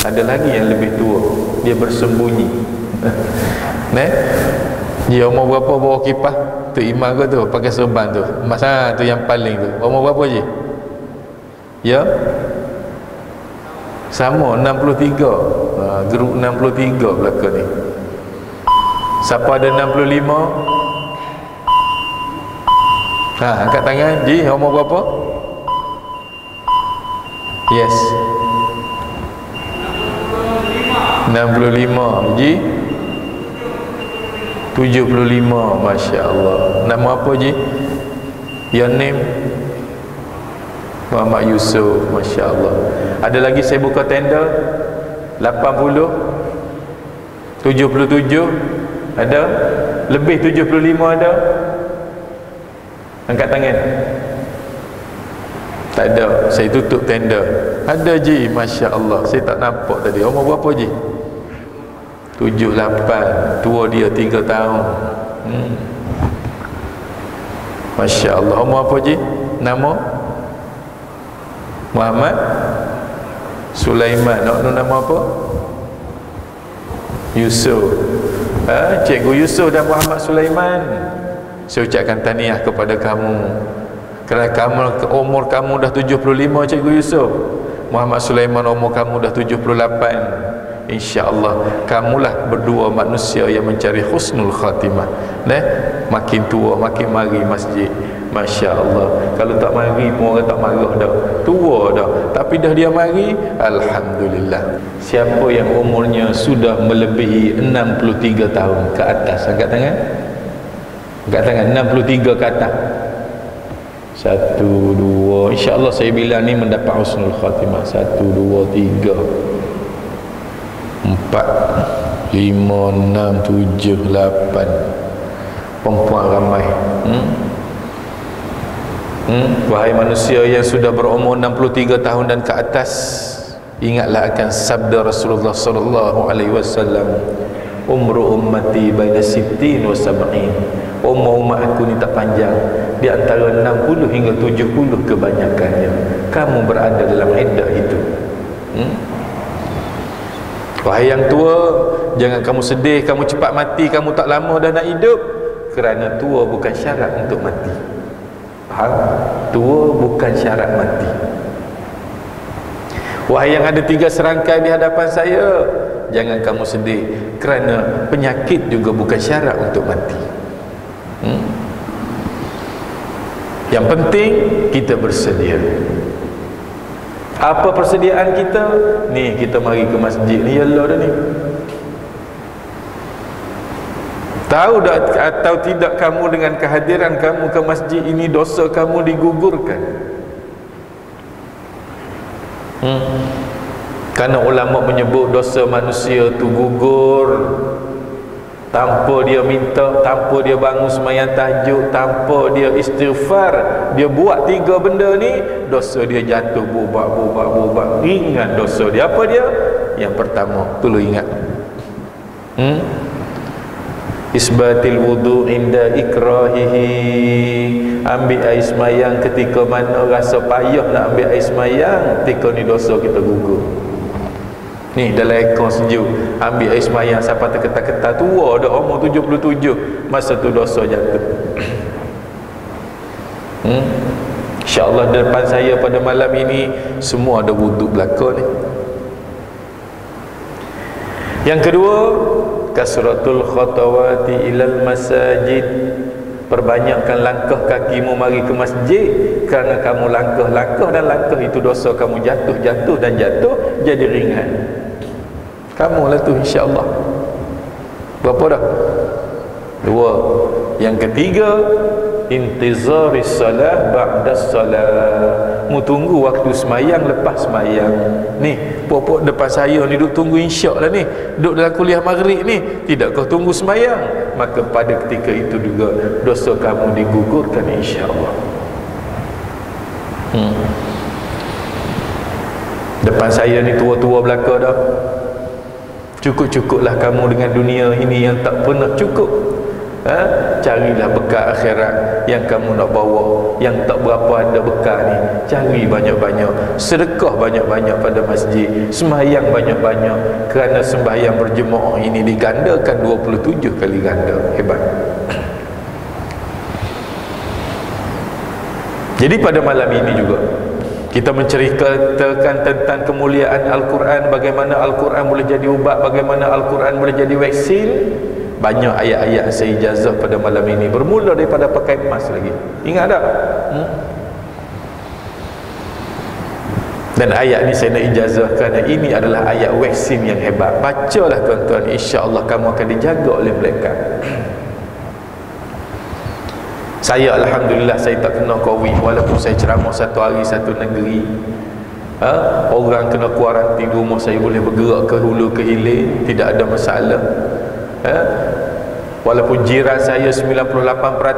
Ada lagi yang lebih tua, dia bersembunyi. Dia umur berapa bawa kipas? Tu imam ke tu, pakai serban tu. Masa tu yang paling tu. Umur berapa je? Ya? Sama 63. Grup 63 belakang ni. Siapa ada 65? Angkat tangan. Ji, umur berapa? Yes, 65. Ji, 75. Masya Allah. Nama apa Ji? Your name? Muhammad Yusuf. Masya Allah. Ada lagi saya buka tender 80, 77 ada, lebih 75 ada. Angkat tangan. Tak ada, saya tutup tender. Ada Ji, Masya Allah, saya tak nampak tadi. Umur berapa Ji? 78. Tua dia 3 tahun. Masya Allah. Umur apa Ji? Nama? Muhammad Sulaiman. Nama apa? Yusuf. Cikgu Yusuf dan Muhammad Sulaiman, saya ucapkan tahniah kepada kamu, kerana umur kamu dah 75 Cikgu Yusuf. Muhammad Sulaiman umur kamu dah 78. InsyaAllah kamulah berdua manusia yang mencari husnul khatimah. Makin tua makin mari masjid. Masya Allah. Kalau tak mari pun orang tak marah dah. Tua dah, tapi dah dia mari, alhamdulillah. Siapa yang umurnya sudah melebihi 63 tahun ke atas, angkat tangan. Angkat tangan 63 ke atas. 1, 2, insya-Allah saya bilang ni mendapat husnul khatimah. 1, 2, 3, 4, 5, 6, 7, 8. Perempuan ramai. Wahai manusia yang sudah berumur 63 tahun dan ke atas, ingatlah akan sabda Rasulullah sallallahu alaihi wasallam, umru ummati baina sittin wa sab'in. Umur umat aku ni tak panjang, di antara 60 hingga 70 kebanyakannya. Kamu berada dalam iddah itu. Wahai yang tua, jangan kamu sedih, kamu cepat mati, kamu tak lama dah nak hidup. Kerana tua bukan syarat untuk mati. Faham? Tua bukan syarat mati. Wahai yang ada 3 serangkai di hadapan saya, jangan kamu sedih, kerana penyakit juga bukan syarat untuk mati. Yang penting kita bersedia. Apa persediaan kita? Ni kita mari ke masjid ni, yalah dah ni. Tahu tak atau tidak kamu dengan kehadiran kamu ke masjid ini dosa kamu digugurkan? Karena ulama menyebut dosa manusia tu gugur tanpa dia minta, tanpa dia bangun sembahyang tahajud, tanpa dia istighfar. Dia buat 3 benda ni, dosa dia jatuh bubat. Ringan dosa dia. Apa dia? Yang pertama, perlu ingat, isbatil wudu inda ikrahihi. Ambil air semayang ketika mana rasa payah nak ambil air semayang, ketika ni dosa kita gugur. Ni dalam ekor sejuk, ambil air semayang sampai terketar-ketar, tua dah umur 77, masa tu dosa jatuh. InsyaAllah depan saya pada malam ini semua ada wuduk belakang ni. Yang kedua, kasratul khatawati ilal masajid. Perbanyakkan langkah kakimu mari ke masjid, kerana kamu langkah dan langkah itu dosa kamu jatuh jadi ringan. Kamu lah tu insya-Allah. Berapa dah? 2. Yang ketiga, intizaris salah ba'das salah. Mu tunggu waktu semayang lepas semayang. Ni pokok depan saya ni duk tunggu insya' lah ni, duk dalam kuliah maghrib ni, tidak kau tunggu semayang, maka pada ketika itu juga dosa kamu digugurkan insya-Allah. Depan saya ni tua-tua belaka dah. Cukup-cukuplah kamu dengan dunia ini yang tak pernah cukup. Carilah bekal akhirat yang kamu nak bawa, yang tak berapa ada bekal ni. Cari banyak-banyak, sedekah banyak-banyak pada masjid, sembahyang banyak-banyak, kerana sembahyang berjemaah ini digandakan 27 kali ganda. Hebat. Jadi pada malam ini juga kita menceritakan tentang kemuliaan Al-Quran, bagaimana Al-Quran boleh jadi ubat, bagaimana Al-Quran boleh jadi vaksin. Banyak ayat-ayat saya ijazah pada malam ini, bermula daripada pakai emas lagi. Ingat tak? Dan ayat ni saya nak ijazah kerana ini adalah ayat vaksin yang hebat. Bacalah tuan-tuan, insya-Allah kamu akan dijaga oleh malaikat. Saya alhamdulillah saya tak kena COVID, walaupun saya ceramah 1 hari 1 negeri. Orang kena kuarantin rumah, saya boleh bergerak ke hulu ke hilir, tidak ada masalah. Walaupun jiran saya 98%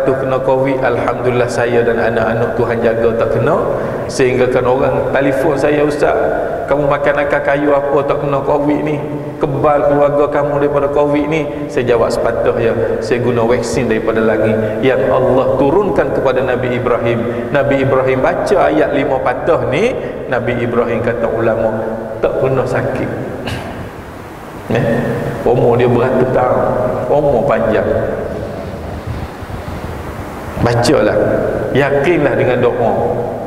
kena COVID, alhamdulillah saya dan anak-anak Tuhan jaga tak kena. Sehingga kan orang telefon saya, ustaz, kamu makan kayu apa tak kena COVID ni, kebal keluarga kamu daripada COVID ni. Saya jawab sepatutnya saya guna vaksin daripada langit yang Allah turunkan kepada Nabi Ibrahim. Nabi Ibrahim baca ayat 5 patah ni, Nabi Ibrahim kata ulama tak pernah sakit. Umur dia beratus tahun, umur panjang. Bacalah, yakinlah dengan doa,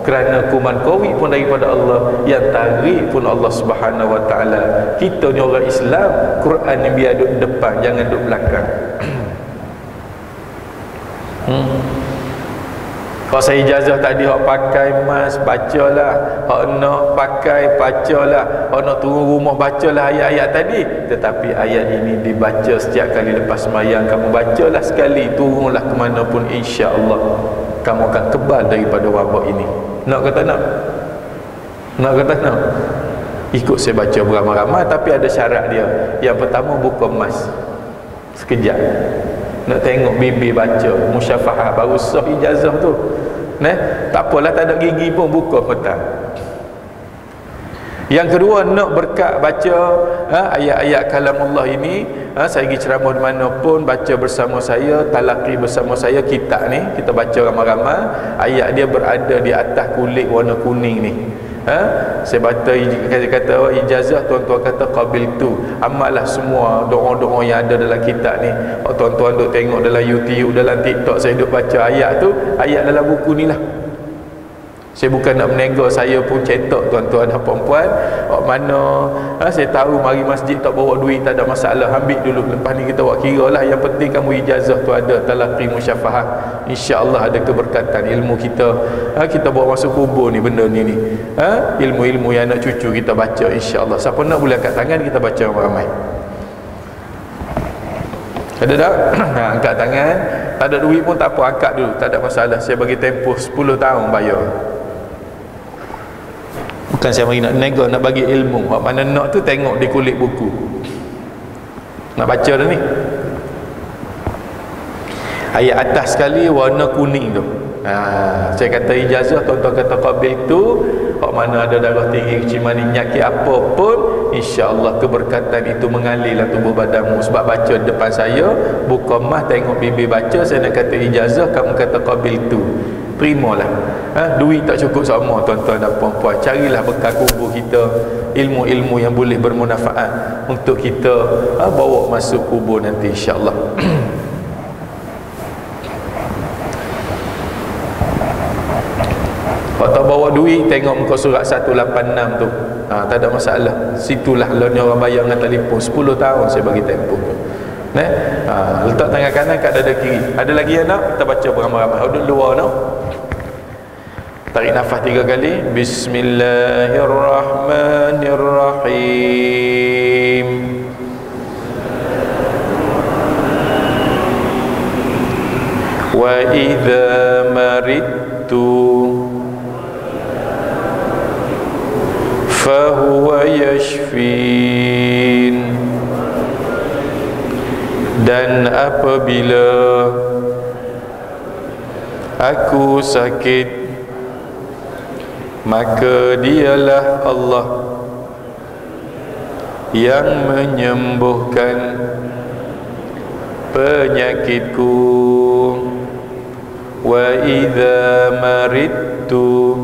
kerana kuman COVID pun daripada Allah, yang tarik pun Allah Subhanahu wa taala. Kita ni orang Islam, Quran ni biar duduk depan, jangan duduk belakang. Kalau saya ijazah tadi hak pakai mas, bacalah. Hak nak pakai, bacalah. Hak nak turun rumah, bacalah ayat-ayat tadi. Tetapi ayat ini dibaca setiap kali lepas sembahyang. Kamu bacalah sekali, turunlah ke mana pun, insya-Allah kamu akan kebal daripada wabak ini. Nak kata nak? Nak kata nak? Ikut saya baca beramai-ramai, tapi ada syarat dia. Yang pertama, buka emas sekejap. Nak tengok bibi baca musyafahah, baru sah ijazah tu. Tak apalah, tak ada gigi pun, buka petang. Yang kedua, nak berkat baca ayat-ayat kalam Allah ini. Saya pergi ceramah di mana pun, baca bersama saya, talaqi bersama saya kitab ni, kita baca ramai-ramai. Ayat dia berada di atas kulit warna kuning ni. Saya baca kata ijazah, tuan-tuan kata qabil tu, amallah semua doa-doa yang ada dalam kitab ni. Tuan-tuan duk tengok dalam YouTube, dalam TikTok, saya duk baca ayat tu, ayat dalam buku ni lah. Saya bukan nak menego, saya pun cetak tuan-tuan dan puan-puan. Mana saya tahu mari masjid tak bawa duit, tak ada masalah, ambil dulu, lepas ni kita buat kira lah. Yang penting kamu ijazah tu ada, talaqi musyafahah, insya-Allah ada keberkatan ilmu kita. Kita bawa masuk kubur ni, benda ni ilmu-ilmu yang anak cucu kita baca, insya-Allah. Siapa nak boleh angkat tangan, kita baca ramai. Ada tak? Angkat tangan. Tak ada duit pun tak apa, angkat dulu, tak ada masalah. Saya bagi tempoh 10 tahun bayar. Bukan saya mari nak nego, nak bagi ilmu. Hak mana nak tu tengok di kulit buku. Nak baca dah ni. Ayat atas sekali warna kuning tu. Saya kata ijazah, tuan-tuan kata qabil tu, hak mana ada darah tinggi, kecil manis, nyakit apa pun, insya-Allah keberkatan itu mengalir dalam tubuh badanmu. Sebab baca depan saya, buka mah tengok bibi baca, saya nak kata ijazah, kamu kata qabil tu. Terimalah. Duit tak cukup sama, tuan-tuan dan puan-puan. Carilah bekal kubur kita, ilmu-ilmu yang boleh bermanfaat untuk kita bawa masuk kubur nanti, insya-Allah. Kalau tak bawa duit, tengok muka surat 186 tu. Tak ada masalah. Situlah kalau ni orang bayar dengan telefon. 10 tahun saya bagi tempoh tu. Letak tangan kanan kat dada kiri. Ada lagi yang nak? Kita baca beramai-ramai. Duduk luar nak? Tarik nafas 3 kali. Bismillahirrahmanirrahim. Wa idza maridtu fahuwa yashfin. Dan apabila aku sakit, maka dialah Allah yang menyembuhkan penyakitku. Wa idza maridtu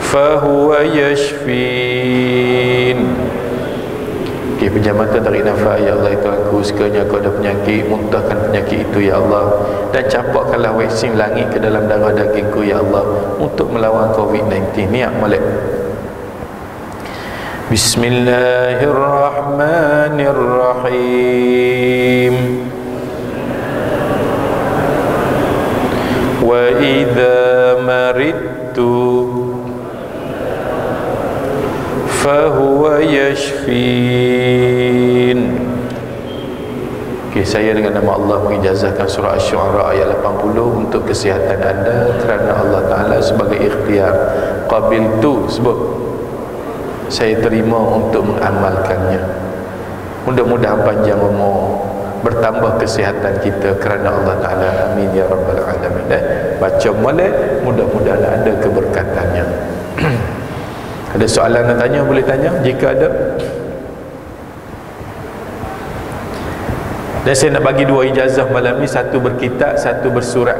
fahuwa yashfin. Okay, pejam mata, tarik nafas. Ya Allah, itu aku sekiranya aku ada penyakit, muntahkan penyakit itu ya Allah, dan campakkanlah vaksin langit ke dalam darah dagingku ya Allah untuk melawan COVID-19. Niat molek. Bismillahirrahmanirrahim. Wa idza maridtu fahuwa yashfin. Okay, saya dengan nama Allah mengijazahkan surah Asy-Syu'ara ayat 80 untuk kesihatan anda kerana Allah Ta'ala sebagai ikhtiar. Qabil tu sebut, saya terima untuk mengamalkannya. Mudah-mudahan panjang umur, bertambah kesihatan kita kerana Allah Ta'ala. Amin ya rabbal alamin. Baca molek, mudah-mudahan ada keberkatannya. Ada soalan nak tanya, boleh tanya jika ada. Dan saya nak bagi 2 ijazah malam ni, satu berkitab, satu bersurat.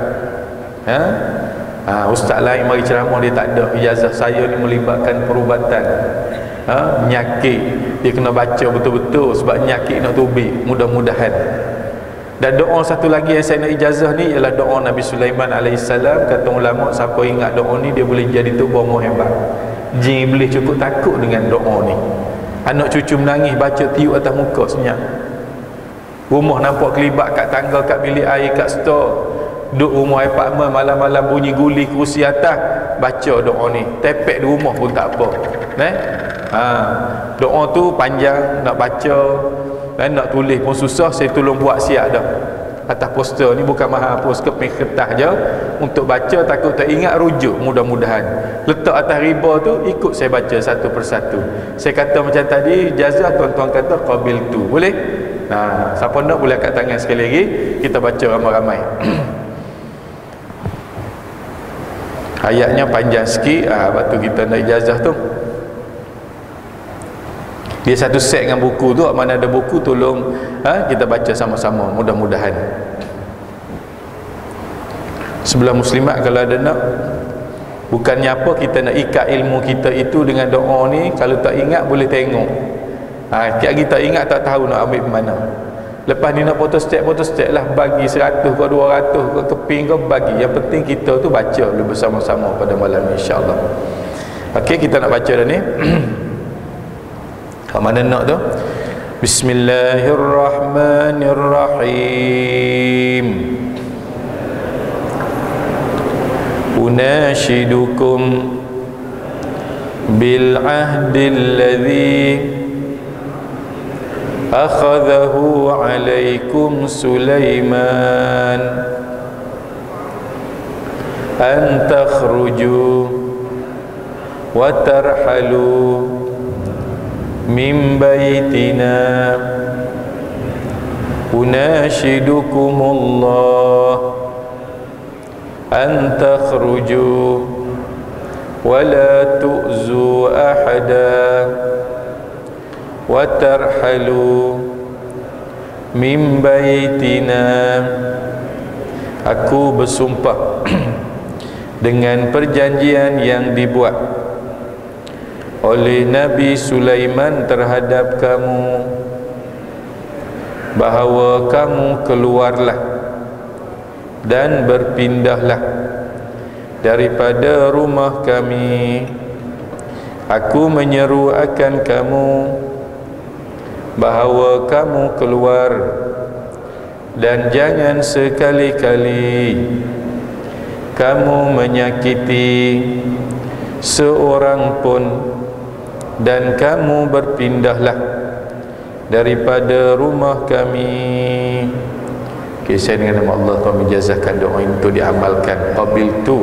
Ustaz lain mari ceramah, dia tak ada. Ijazah saya ni melibatkan perubatan penyakit, dia kena baca betul-betul sebab penyakit nak tubik. Mudah-mudahan. Dan doa satu lagi yang saya nak ijazah ni ialah doa Nabi Sulaiman alaihissalam. Kata ulama, siapa ingat doa ni dia boleh jadi tu bomo hebat. Jin iblis cukup takut dengan doa ni. Anak cucu menangis, baca tiup atas muka senyap. Rumah nampak kelibat kat tangga, kat bilik air, kat stor. duduk rumah apartmen malam-malam bunyi guli kerusi atas, baca doa ni, tepek di rumah pun tak apa. Doa tu panjang, nak baca nak tulis pun susah. Saya tolong buat siap dah atas poster ni, bukan mahal apa, keping kertas je untuk baca, takut tak ingat rujuk. Mudah-mudahan letak atas riba tu, ikut saya baca satu persatu. Saya kata macam tadi, ijazah tuan-tuan kata qabil tu, boleh? Siapa nak boleh angkat tangan sekali lagi, kita baca ramai-ramai. Ayatnya panjang sikit, lepas tu kita nak ijazah tu. Dia satu set dengan buku tu, mana ada buku tolong kita baca sama-sama, mudah-mudahan. Sebelah muslimat kalau ada nak, bukannya apa, kita nak ikat ilmu kita itu dengan doa ni. Kalau tak ingat boleh tengok, kita ingat tak tahu nak ambil mana. Lepas ni nak photostat lah, bagi 100 ke 200 ke keping ke, bagi. Yang penting kita tu baca bersama-sama pada malam ni, insya-Allah. Okey, kita nak baca dah ni. Kat mana nak tu? Bismillahirrahmanirrahim. Unashidukum bil ahdil ladzi akhadhahu alaikum Sulaiman an takhruju wa tarhalu min baitina unashidukumullah an takhruju wa la tu'zu ahada wa tarhalu min baitina. Aku bersumpah dengan perjanjian yang dibuat oleh Nabi Sulaiman terhadap kamu, bahawa kamu keluarlah dan berpindahlah daripada rumah kami. Aku menyeru akan kamu bahawa kamu keluar, dan jangan sekali-kali kamu menyakiti seorang pun, dan kamu berpindahlah daripada rumah kami. Okay, saya dengan nama Allah Tuhan menjazahkan doa itu diamalkan. Qabil tu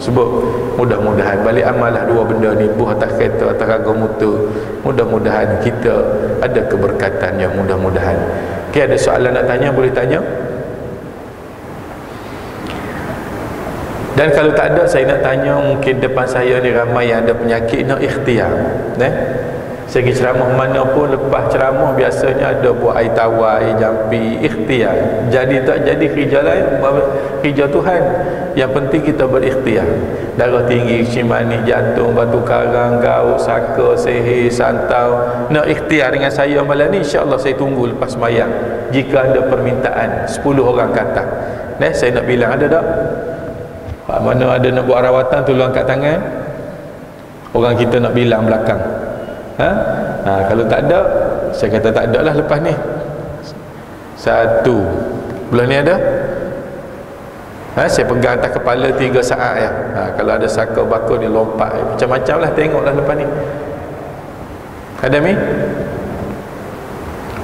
sebut, mudah-mudahan balik amal lah dua benda ni, buah atas kereta, atas kargo motor. Mudah-mudahan kita ada keberkatannya, mudah-mudahan. Okay, ada soalan nak tanya, boleh tanya. Dan kalau tak ada, saya nak tanya, mungkin depan saya ni ramai yang ada penyakit, nak ikhtiar. Saya pergi ceramah mana pun, lepas ceramah biasanya ada buat air tawar, air jampi, ikhtiar. Jadi tak jadi kerja lain, kerja Tuhan. Yang penting kita berikhtiar. Darah tinggi, kecil manis, jantung, batu karang, gaut, saka, sihir, santau. Nak ikhtiar dengan saya malam ni, insya-Allah saya tunggu lepas sembahyang. Jika ada permintaan 10 orang kata. Saya nak bilang, ada tak? Mana ada nak buat rawatan, tolong angkat tangan. Orang kita nak bilang belakang. Kalau tak ada, saya kata tak ada lah lepas ni. 1 bulan ni ada. Saya pegang atas kepala 3 saat ya. Kalau ada saka bakar dia lompat, macam-macam lah, tengoklah lepas ni. Ada mi?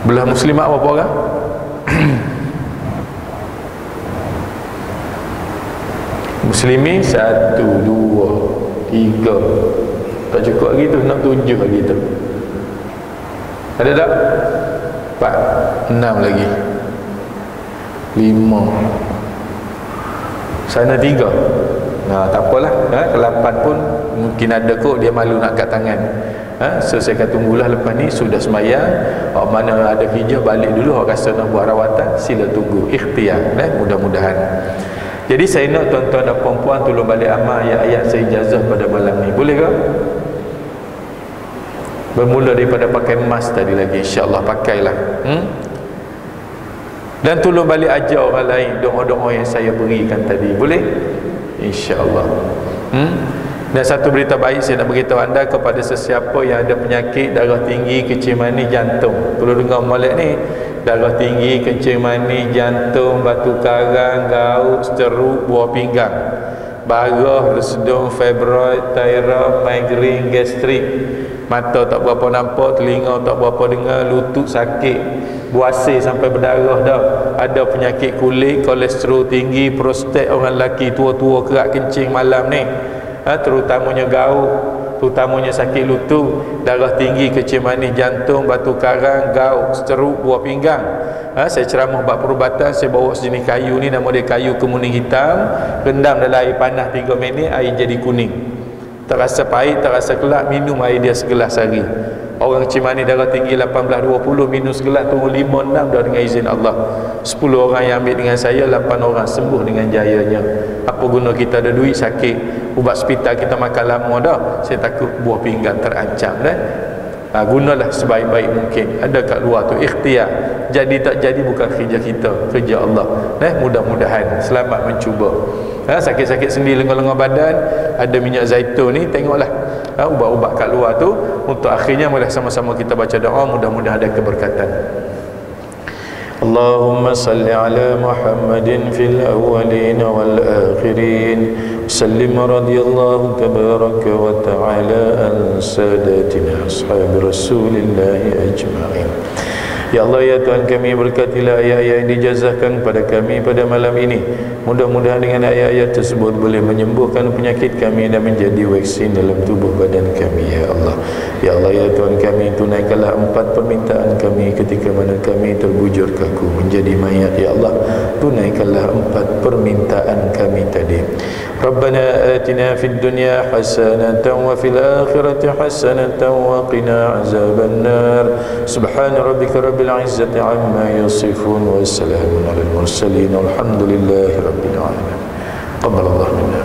Belah muslimat berapa orang? Muslimin 1, 2, 3. Tak cukup lagi tu, nak 7 lagi tu. Ada tak? 4, 6 lagi, 5. Sana 3. Tak apalah. Kalau 8 pun mungkin ada kot dia malu nak angkat tangan. So saya akan tunggulah lepas ni sudah sembahyang. Mana ada kerja balik dulu, orang rasa nak buat rawatan, sila tunggu, ikhtiar. Mudah-mudahan. Jadi saya nak tuan-tuan dan puan-puan tolong balik amal ayat-ayat saya ijazah pada malam ni. Boleh ke? Bermula daripada pakai emas tadi lagi, insya-Allah pakailah. Dan tolong balik ajar orang lain doa-doa yang saya berikan tadi. Boleh? Insya-Allah. Dan satu berita baik saya nak beritahu anda kepada sesiapa yang ada penyakit darah tinggi, kecil manis, jantung. Tolong dengar molek ni. darah tinggi, kencing manis, jantung, batu karang, gout, seteruk, buah pinggang, barah, resedung, fibroid, thyroid, migraine, gastrik, mata tak berapa nampak, telinga tak berapa dengar, lutut sakit, buasir sampai berdarah dah, ada penyakit kulit, kolesterol tinggi, prostat orang lelaki tua-tua kerak kencing malam ni, terutamanya gout, terutamanya sakit lutut, darah tinggi, kencing manis, jantung, batu karang, gout, seteruk, buah pinggang. Saya ceramah bab perubatan, saya bawa sejenis kayu ni, nama dia kayu kemuning hitam, rendam dalam air panas 3 minit, air jadi kuning, tak rasa pahit, tak rasa kelak, minum air dia segelas sehari. Orang kencing manis darah tinggi 18-20, minum segelas turun 5-6 dah dengan izin Allah. 10 orang yang ambil dengan saya, 8 orang sembuh dengan jayanya. Apa guna kita ada duit sakit, ubat hospital kita makan lama dah, saya takut buah pinggang terancam dah. Gunalah sebaik-baik mungkin. Ada kat luar tu ikhtiar, jadi tak jadi bukan kerja kita, kerja Allah. Mudah-mudahan selamat mencuba. Sakit-sakit sendi, lengan-lengan badan, ada minyak zaitun ni, tengoklah ubat-ubat kat luar tu. Untuk akhirnya mari sama-sama kita baca doa, mudah-mudahan ada keberkatan. Allahumma salli ala Muhammadin fil awwalin wal akhirin, sallim radhiyallahu tabaraka wa ta'ala an sadatina ashab Rasulillah ajma'in. Ya Allah, ya Tuhan kami, berkatilah ayat-ayat yang dijazahkan kepada kami pada malam ini. Mudah-mudahan dengan ayat-ayat tersebut boleh menyembuhkan penyakit kami dan menjadi vaksin dalam tubuh badan kami, ya Allah. Ya Allah, ya Tuhan kami, tunaikanlah 4 permintaan kami ketika mana kami terbujur kaku menjadi mayat, ya Allah. Tunaikanlah 4 permintaan kami tadi. Rabbana atina fid dunya hasanatan wa fil akhirati hasanatan wa qina azaban nar. Subhana rabbika rabbil izzati amma yasifun wa salamun alal mursalin walhamdulillahi rabbil alamin. Qabbalallahu minna.